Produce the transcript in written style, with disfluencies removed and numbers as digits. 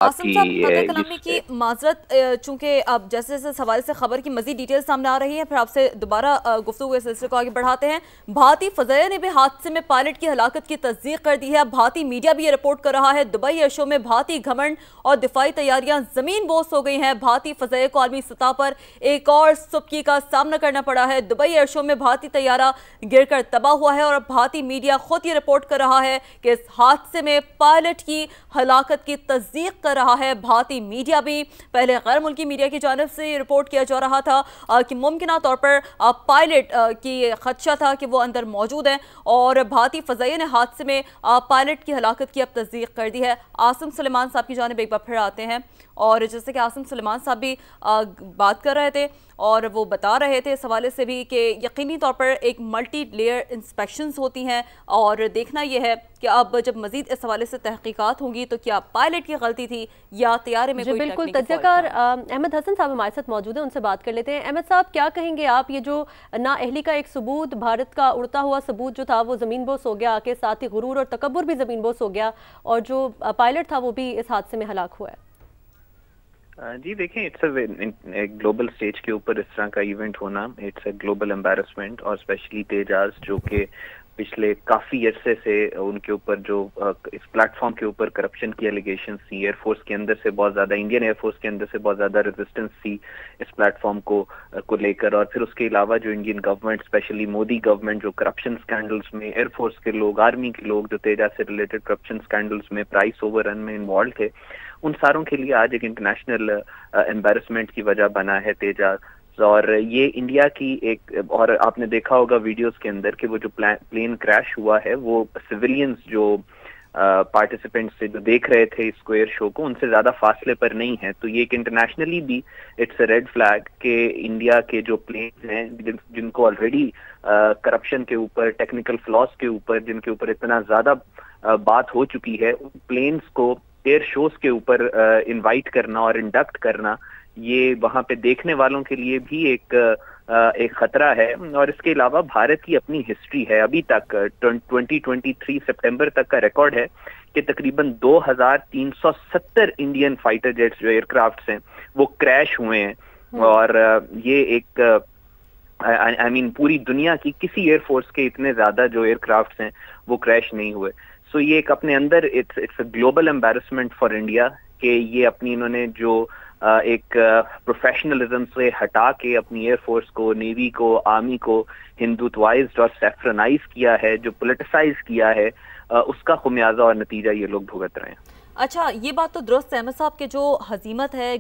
आसिम साहब, कतर कलामी जिस की माजरत, चूंकि अब जैसे जैसे इस हवाले से खबर की मजीद डिटेल सामने आ रही है, फिर आपसे दोबारा गुफ्तगू इस सिलसिले को आगे बढ़ाते हैं। भारतीय फजाइया ने भी हादसे में पायलट की हलाकत की तस्दीक कर दी है। भारतीय मीडिया भी ये रिपोर्ट कर रहा है दुबई एयर शो में भारतीय घमंड और दिफाई तैयारियां जमीन बोस हो गई हैं। भारतीय फजाइया को आलमी सतह पर एक और सुबकी का सामना करना पड़ा है। दुबई एयर शो में भारतीय तैयारा गिरकर तबाह हुआ है और भारतीय मीडिया खुद ये रिपोर्ट कर रहा है कि इस हादसे में पायलट की हलाकत की तस्दीक कर रहा है। भारतीय मीडिया भी, पहले गैर मुल्की मीडिया की जानिब से रिपोर्ट किया जा रहा था कि मुमकिन तौर पर पायलट की खदशा था कि वो अंदर मौजूद है, और भारतीय फजाइया ने हादसे में पायलट की हलाकत की अब तस्दीक कर दी है। आसिम सुलेमान साहब की जानिब एक बार फिर आते हैं, और जैसे कि आसिम सुलेमान साहब भी बात कर रहे थे और वो बता रहे थे इस हवाले से भी कि यकीनी तौर पर एक मल्टी लेयर इंस्पेक्शंस होती हैं, और देखना यह है कि अब जब मजीद इस हवाले से तहकीकात होंगी तो क्या पायलट की गलती थी या तैयारे में कोई बिल्कुल। टेक्निकल तज्ज़ियाकार अहमद हसन साहब हमारे साथ मौजूद हैं, उनसे बात कर लेते हैं। अहमद साहब, क्या कहेंगे आप, ये जो नाअहली का एक सबूत, भारत का उड़ता हुआ सबूत जो था वो ज़मीन बोस हो गया, के साथ ही गुरूर और तकब्बुर भी ज़मीन बोस हो गया, और जो पायलट था वो भी इस हादसे में हलाक हुआ है? जी देखें, एक ग्लोबल स्टेज के ऊपर इस तरह का इवेंट होना, इट्स अ ग्लोबल एम्बैरसमेंट। और स्पेशली तेजाज जो कि पिछले काफी अरसे से उनके ऊपर जो इस प्लेटफॉर्म के ऊपर करप्शन की एलिगेशंस थी, एयरफोर्स के अंदर से बहुत ज्यादा, इंडियन एयरफोर्स के अंदर से बहुत ज्यादा रेजिस्टेंस थी इस प्लेटफॉर्म को लेकर। और फिर उसके अलावा जो Indian government, specially Modi government, जो करप्शन स्कैंडल्स में एयरफोर्स के लोग, आर्मी के लोग जो तेजाज से रिलेटेड करप्शन स्कैंडल्स में, प्राइस ओवररन में इन्वॉल्व थे, उन सारों के लिए आज एक इंटरनेशनल एम्बैरसमेंट की वजह बना है तेजाज। और ये इंडिया की एक, और आपने देखा होगा वीडियोस के अंदर कि वो जो प्लेन क्रैश हुआ है वो सिविलियंस जो पार्टिसिपेंट्स से जो देख रहे थे इस एयर शो को, उनसे ज्यादा फासले पर नहीं है। तो ये एक इंटरनेशनली भी इट्स अ रेड फ्लैग कि इंडिया के जो प्लेन्स हैं जिनको ऑलरेडी करप्शन के ऊपर, टेक्निकल फ्लॉस के ऊपर, जिनके ऊपर इतना ज्यादा बात हो चुकी है, उन प्लेन्स को एयर शोज के ऊपर इनवाइट करना और इंडक्ट करना, ये वहां पे देखने वालों के लिए भी एक खतरा है। और इसके अलावा भारत की अपनी हिस्ट्री है, अभी तक 2023 सितंबर तक का रिकॉर्ड है कि तकरीबन 2370 इंडियन फाइटर जेट्स जो एयरक्राफ्ट्स हैं वो क्रैश हुए हैं। और ये एक आई मीन पूरी दुनिया की किसी एयरफोर्स के इतने ज्यादा जो एयरक्राफ्ट्स हैं वो क्रैश नहीं हुए। सो ये एक अपने अंदर it's a global embarrassment for India कि ये अपनी इन्होंने जो एक प्रोफेशनलिज्म से हटा के अपनी एयरफोर्स को, नेवी को, आर्मी को हिंदुत्वाइज्ड और सेफ्रनाइज किया है, जो पोलिटिसाइज किया है, उसका खुमियाजा और नतीजा ये लोग भुगत रहे हैं। अच्छा, ये बात तो दुरुस्त है अहमद साहब के जो हजीमत है